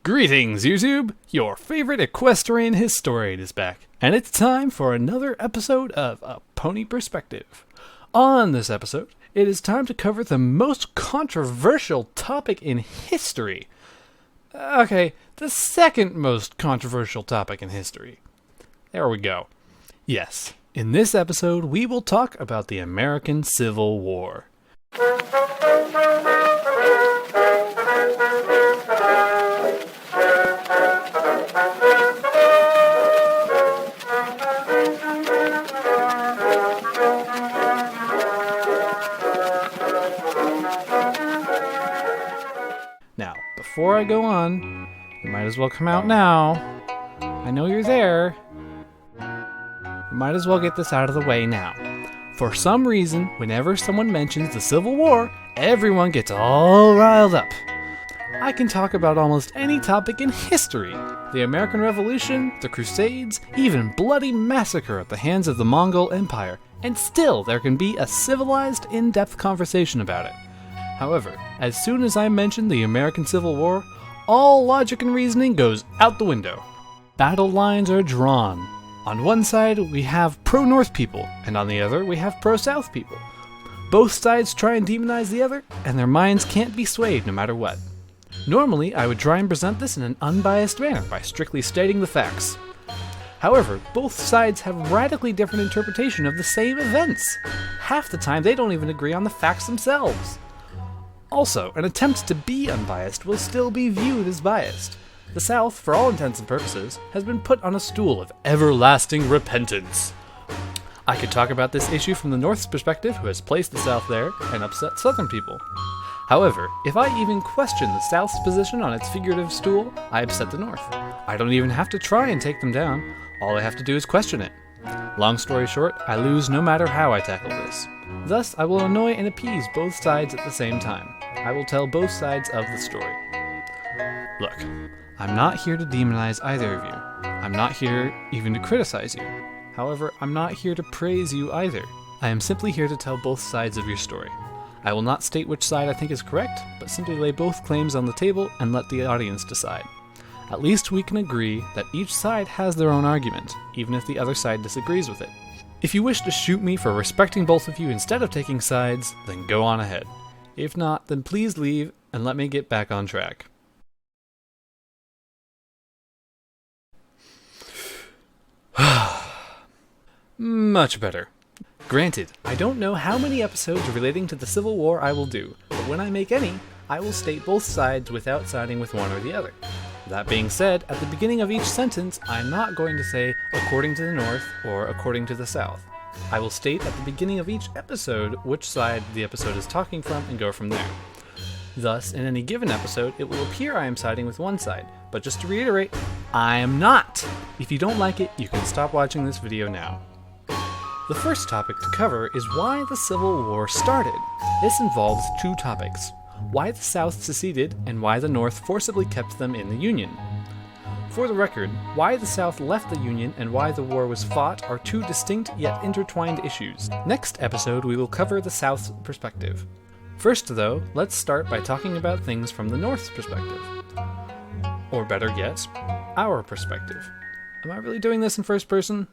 Greetings, YouTube! Your favorite equestrian historian is back, and it's time for another episode of A Pony Perspective. On this episode, it is time to cover the most controversial topic in history. Okay, the second most controversial topic in history. There we go. Yes, in this episode, we will talk about the American Civil War. Now, before I go on, you might as well come out now. I know you're there. You might as well get this out of the way now. For some reason, whenever someone mentions the Civil War, everyone gets all riled up. I can talk about almost any topic in history. The American Revolution, the Crusades, even bloody massacre at the hands of the Mongol Empire, and still there can be a civilized, in-depth conversation about it. However, as soon as I mention the American Civil War, all logic and reasoning goes out the window. Battle lines are drawn. On one side, we have pro-North people, and on the other, we have pro-South people. Both sides try and demonize the other, and their minds can't be swayed no matter what. Normally, I would try and present this in an unbiased manner by strictly stating the facts. However, both sides have radically different interpretation of the same events. Half the time, they don't even agree on the facts themselves. Also, an attempt to be unbiased will still be viewed as biased. The South, for all intents and purposes, has been put on a stool of everlasting repentance. I could talk about this issue from the North's perspective, who has placed the South there and upset Southern people. However, if I even question the South's position on its figurative stool, I upset the North. I don't even have to try and take them down. All I have to do is question it. Long story short, I lose no matter how I tackle this. Thus, I will annoy and appease both sides at the same time. I will tell both sides of the story. Look, I'm not here to demonize either of you. I'm not here even to criticize you. However, I'm not here to praise you either. I am simply here to tell both sides of your story. I will not state which side I think is correct, but simply lay both claims on the table and let the audience decide. At least we can agree that each side has their own argument, even if the other side disagrees with it. If you wish to shoot me for respecting both of you instead of taking sides, then go on ahead. If not, then please leave and let me get back on track. Much better. Granted, I don't know how many episodes relating to the Civil War I will do, but when I make any, I will state both sides without siding with one or the other. That being said, at the beginning of each sentence, I'm not going to say, according to the North, or according to the South. I will state at the beginning of each episode which side the episode is talking from and go from there. Thus, in any given episode, it will appear I am siding with one side, but just to reiterate, I am not! If you don't like it, you can stop watching this video now. The first topic to cover is why the Civil War started. This involves two topics: why the South seceded and why the North forcibly kept them in the Union. For the record, why the South left the Union and why the war was fought are two distinct yet intertwined issues. Next episode we will cover the South's perspective. First though, let's start by talking about things from the North's perspective. Or better yet, our perspective. Am I really doing this in first person?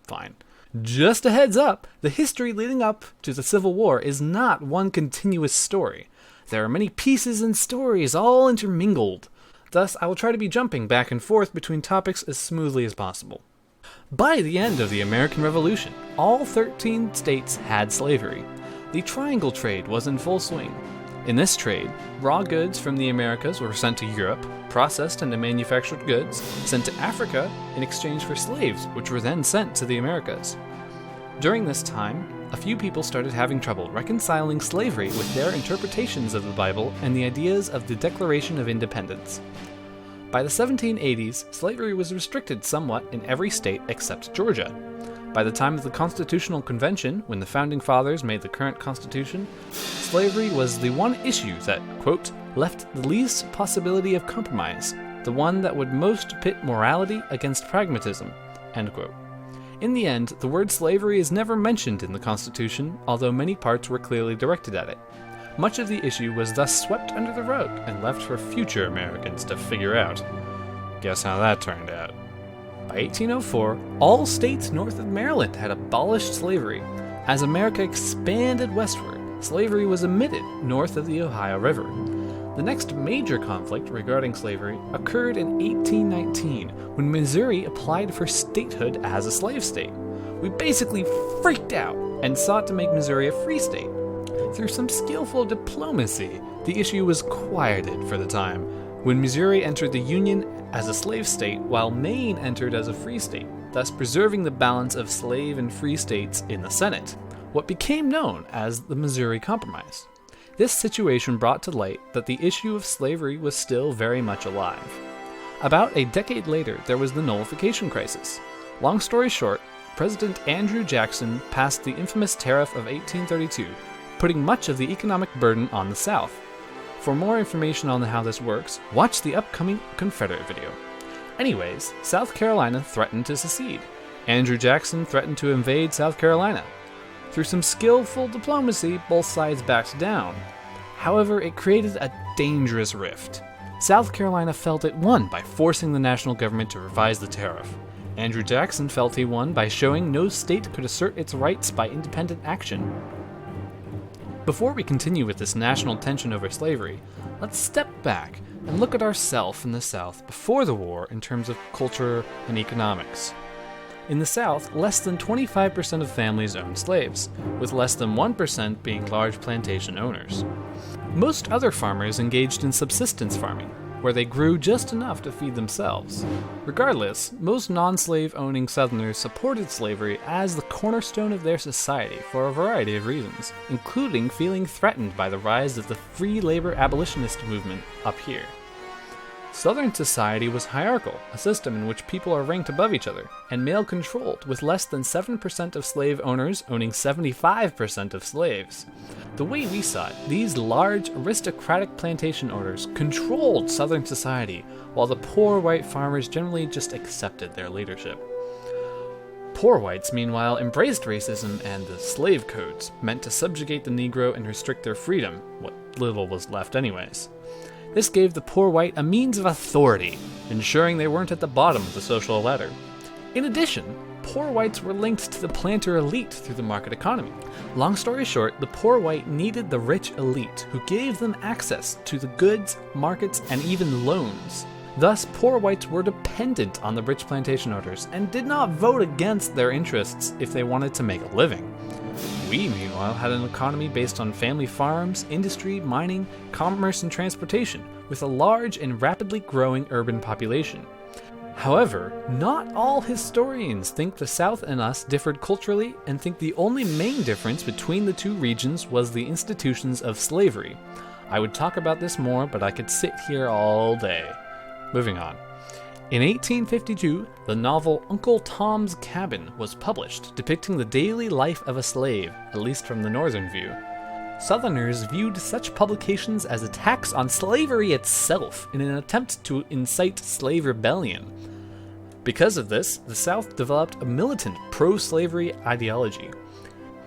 Fine. Just a heads up, the history leading up to the Civil War is not one continuous story. There are many pieces and stories all intermingled. Thus, I will try to be jumping back and forth between topics as smoothly as possible. By the end of the American Revolution, all 13 states had slavery. The triangle trade was in full swing. In this trade, raw goods from the Americas were sent to Europe, processed into manufactured goods, sent to Africa in exchange for slaves, which were then sent to the Americas. During this time, a few people started having trouble reconciling slavery with their interpretations of the Bible and the ideas of the Declaration of Independence. By the 1780s, slavery was restricted somewhat in every state except Georgia. By the time of the Constitutional Convention, when the Founding Fathers made the current Constitution, slavery was the one issue that, quote, left the least possibility of compromise, the one that would most pit morality against pragmatism, end quote. In the end, the word slavery is never mentioned in the Constitution, although many parts were clearly directed at it. Much of the issue was thus swept under the rug and left for future Americans to figure out. Guess how that turned out. By 1804, all states north of Maryland had abolished slavery. As America expanded westward, slavery was omitted north of the Ohio River. The next major conflict regarding slavery occurred in 1819, when Missouri applied for statehood as a slave state. We basically freaked out and sought to make Missouri a free state. Through some skillful diplomacy, the issue was quieted for the time, when Missouri entered the Union as a slave state while Maine entered as a free state, thus preserving the balance of slave and free states in the Senate, what became known as the Missouri Compromise. This situation brought to light that the issue of slavery was still very much alive. About a decade later, there was the nullification crisis. Long story short, President Andrew Jackson passed the infamous Tariff of 1832, putting much of the economic burden on the South. For more information on how this works, watch the upcoming Confederate video. Anyways, South Carolina threatened to secede. Andrew Jackson threatened to invade South Carolina. Through some skillful diplomacy, both sides backed down. However, it created a dangerous rift. South Carolina felt it won by forcing the national government to revise the tariff. Andrew Jackson felt he won by showing no state could assert its rights by independent action. Before we continue with this national tension over slavery, let's step back and look at ourselves in the South before the war in terms of culture and economics. In the South, less than 25% of families owned slaves, with less than 1% being large plantation owners. Most other farmers engaged in subsistence farming, where they grew just enough to feed themselves. Regardless, most non-slave owning Southerners supported slavery as the cornerstone of their society for a variety of reasons, including feeling threatened by the rise of the free labor abolitionist movement up here. Southern society was hierarchical, a system in which people are ranked above each other, and male-controlled, with less than 7% of slave owners owning 75% of slaves. The way we saw it, these large, aristocratic plantation owners controlled Southern society, while the poor white farmers generally just accepted their leadership. Poor whites, meanwhile, embraced racism and the slave codes, meant to subjugate the Negro and restrict their freedom, what little was left anyways. This gave the poor white a means of authority, ensuring they weren't at the bottom of the social ladder. In addition, poor whites were linked to the planter elite through the market economy. Long story short, the poor white needed the rich elite, who gave them access to the goods, markets, and even loans. Thus, poor whites were dependent on the rich plantation owners and did not vote against their interests if they wanted to make a living. We, meanwhile, had an economy based on family farms, industry, mining, commerce, and transportation, with a large and rapidly growing urban population. However, not all historians think the South and us differed culturally and think the only main difference between the two regions was the institutions of slavery. I would talk about this more, but I could sit here all day. Moving on. In 1852, the novel Uncle Tom's Cabin was published, depicting the daily life of a slave, at least from the northern view. Southerners viewed such publications as attacks on slavery itself in an attempt to incite slave rebellion. Because of this, the South developed a militant pro-slavery ideology.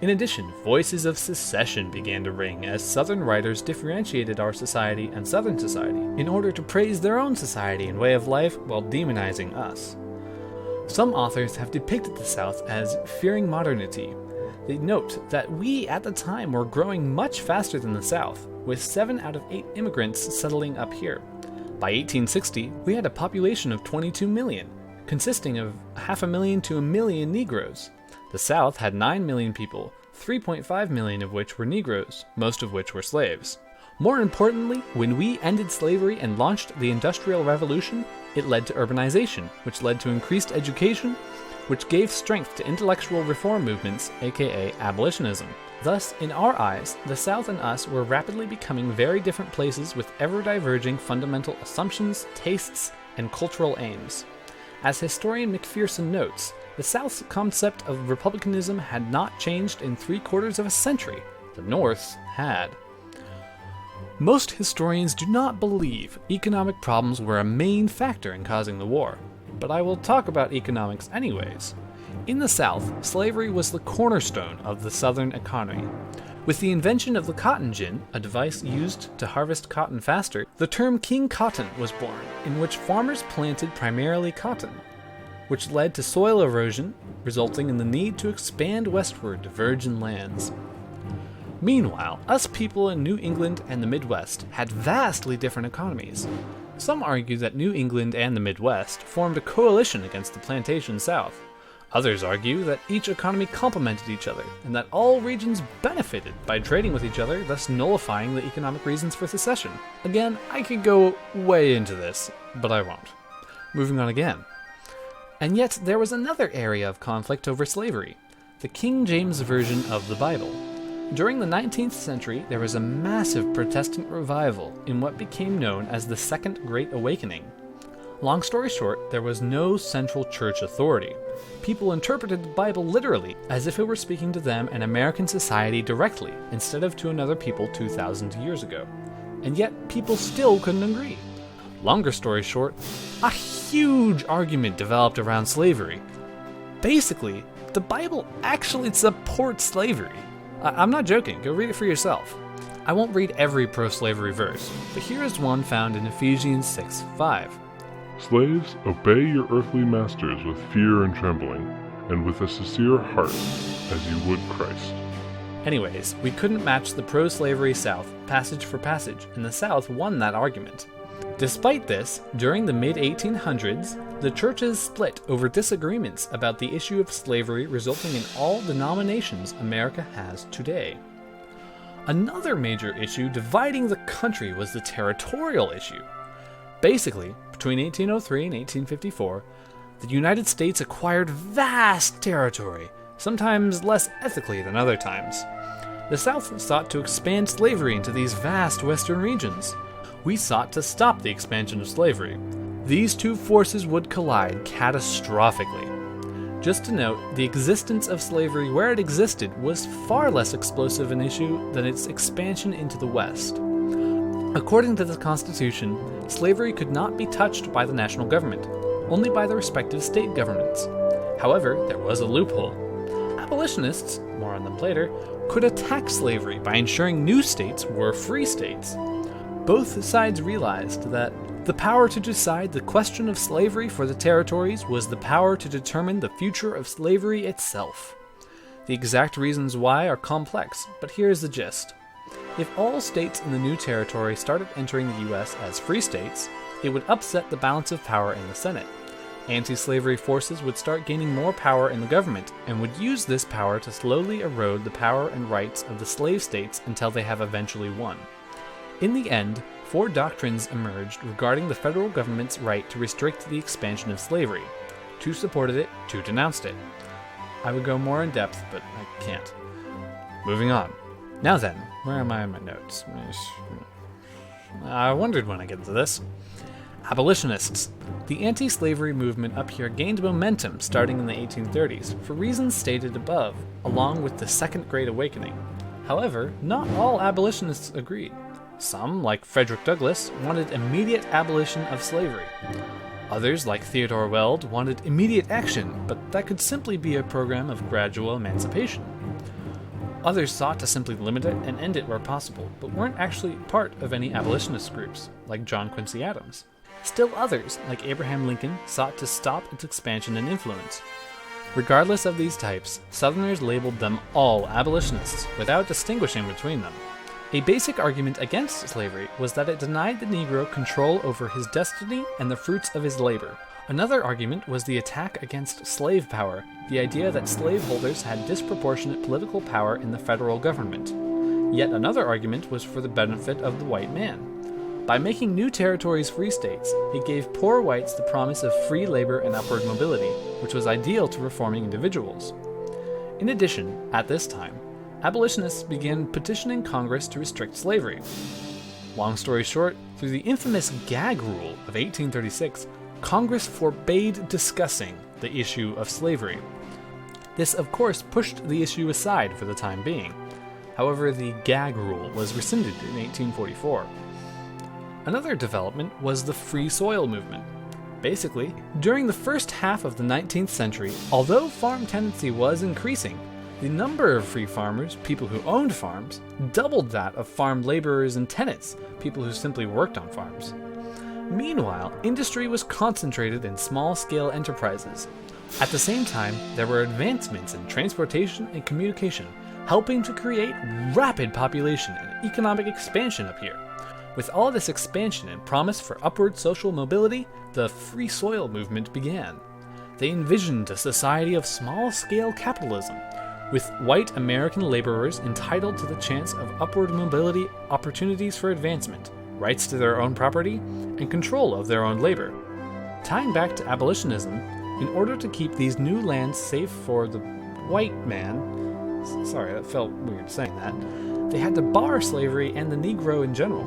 In addition, voices of secession began to ring as Southern writers differentiated our society and Southern society in order to praise their own society and way of life while demonizing us. Some authors have depicted the South as fearing modernity. They note that we at the time were growing much faster than the South, with 7 out of 8 immigrants settling up here. By 1860, we had a population of 22 million, consisting of 500,000 to 1 million Negroes. The South had 9 million people, 3.5 million of which were Negroes, most of which were slaves. More importantly, when we ended slavery and launched the Industrial Revolution, it led to urbanization, which led to increased education, which gave strength to intellectual reform movements, aka abolitionism. Thus, in our eyes, the South and us were rapidly becoming very different places with ever-diverging fundamental assumptions, tastes, and cultural aims. As historian McPherson notes, the South's concept of republicanism had not changed in 3/4 of a century. The North's had. Most historians do not believe economic problems were a main factor in causing the war, but I will talk about economics anyways. In the South, slavery was the cornerstone of the Southern economy. With the invention of the cotton gin, a device used to harvest cotton faster, the term King Cotton was born, in which farmers planted primarily cotton, which led to soil erosion, resulting in the need to expand westward to virgin lands. Meanwhile, us people in New England and the Midwest had vastly different economies. Some argue that New England and the Midwest formed a coalition against the plantation South. Others argue that each economy complemented each other, and that all regions benefited by trading with each other, thus nullifying the economic reasons for secession. Again, I could go way into this, but I won't. Moving on again. And yet, there was another area of conflict over slavery, the King James Version of the Bible. During the 19th century, there was a massive Protestant revival in what became known as the Second Great Awakening. Long story short, there was no central church authority. People interpreted the Bible literally, as if it were speaking to them and American society directly, instead of to another people 2,000 years ago. And yet, people still couldn't agree. Longer story short, a huge argument developed around slavery. Basically, the Bible actually supports slavery. I'm not joking, go read it for yourself. I won't read every pro-slavery verse, but here is one found in Ephesians 6:5. Slaves, obey your earthly masters with fear and trembling, and with a sincere heart, as you would Christ. Anyways, we couldn't match the pro-slavery South passage for passage, and the South won that argument. Despite this, during the mid-1800s, the churches split over disagreements about the issue of slavery, resulting in all denominations America has today. Another major issue dividing the country was the territorial issue. Basically, between 1803 and 1854, the United States acquired vast territory, sometimes less ethically than other times. The South sought to expand slavery into these vast western regions. We sought to stop the expansion of slavery. These two forces would collide catastrophically. Just to note, the existence of slavery where it existed was far less explosive an issue than its expansion into the West. According to the Constitution, slavery could not be touched by the national government, only by the respective state governments. However, there was a loophole. Abolitionists, more on them later, could attack slavery by ensuring new states were free states. Both sides realized that the power to decide the question of slavery for the territories was the power to determine the future of slavery itself. The exact reasons why are complex, but here's the gist. If all states in the new territory started entering the U.S. as free states, it would upset the balance of power in the Senate. Anti-slavery forces would start gaining more power in the government, and would use this power to slowly erode the power and rights of the slave states until they have eventually won. In the end, 4 doctrines emerged regarding the federal government's right to restrict the expansion of slavery. 2 supported it, 2 denounced it. I would go more in depth, but I can't. Moving on. Now then, where am I in my notes? I wondered when I get to this. Abolitionists. The anti-slavery movement up here gained momentum starting in the 1830s, for reasons stated above, along with the Second Great Awakening. However, not all abolitionists agreed. Some, like Frederick Douglass, wanted immediate abolition of slavery. Others, like Theodore Weld, wanted immediate action, but that could simply be a program of gradual emancipation. Others sought to simply limit it and end it where possible, but weren't actually part of any abolitionist groups, like John Quincy Adams. Still others, like Abraham Lincoln, sought to stop its expansion and influence. Regardless of these types, Southerners labeled them all abolitionists, without distinguishing between them. A basic argument against slavery was that it denied the Negro control over his destiny and the fruits of his labor. Another argument was the attack against slave power, the idea that slaveholders had disproportionate political power in the federal government. Yet another argument was for the benefit of the white man. By making new territories free states, it gave poor whites the promise of free labor and upward mobility, which was ideal to reforming individuals. In addition, at this time, abolitionists began petitioning Congress to restrict slavery. Long story short, through the infamous gag rule of 1836, Congress forbade discussing the issue of slavery. This, of course, pushed the issue aside for the time being. However, the gag rule was rescinded in 1844. Another development was the free soil movement. Basically, during the first half of the 19th century, although farm tenancy was increasing, The number of free farmers, people who owned farms, doubled that of farm laborers and tenants, people who simply worked on farms. Meanwhile, industry was concentrated in small-scale enterprises. At the same time, there were advancements in transportation and communication, helping to create rapid population and economic expansion up here. With all this expansion and promise for upward social mobility, the free soil movement began. They envisioned a society of small-scale capitalism, with white American laborers entitled to the chance of upward mobility, opportunities for advancement, rights to their own property, and control of their own labor. Tying back to abolitionism, in order to keep these new lands safe for the white man, sorry, that felt weird saying that, they had to bar slavery and the Negro in general.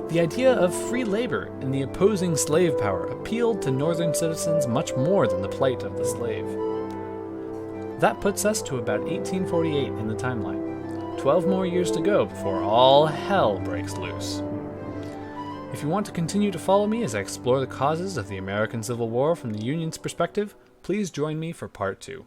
The idea of free labor and the opposing slave power appealed to Northern citizens much more than the plight of the slave. That puts us to about 1848 in the timeline. 12 more years to go before all hell breaks loose. If you want to continue to follow me as I explore the causes of the American Civil War from the Union's perspective, please join me for part 2.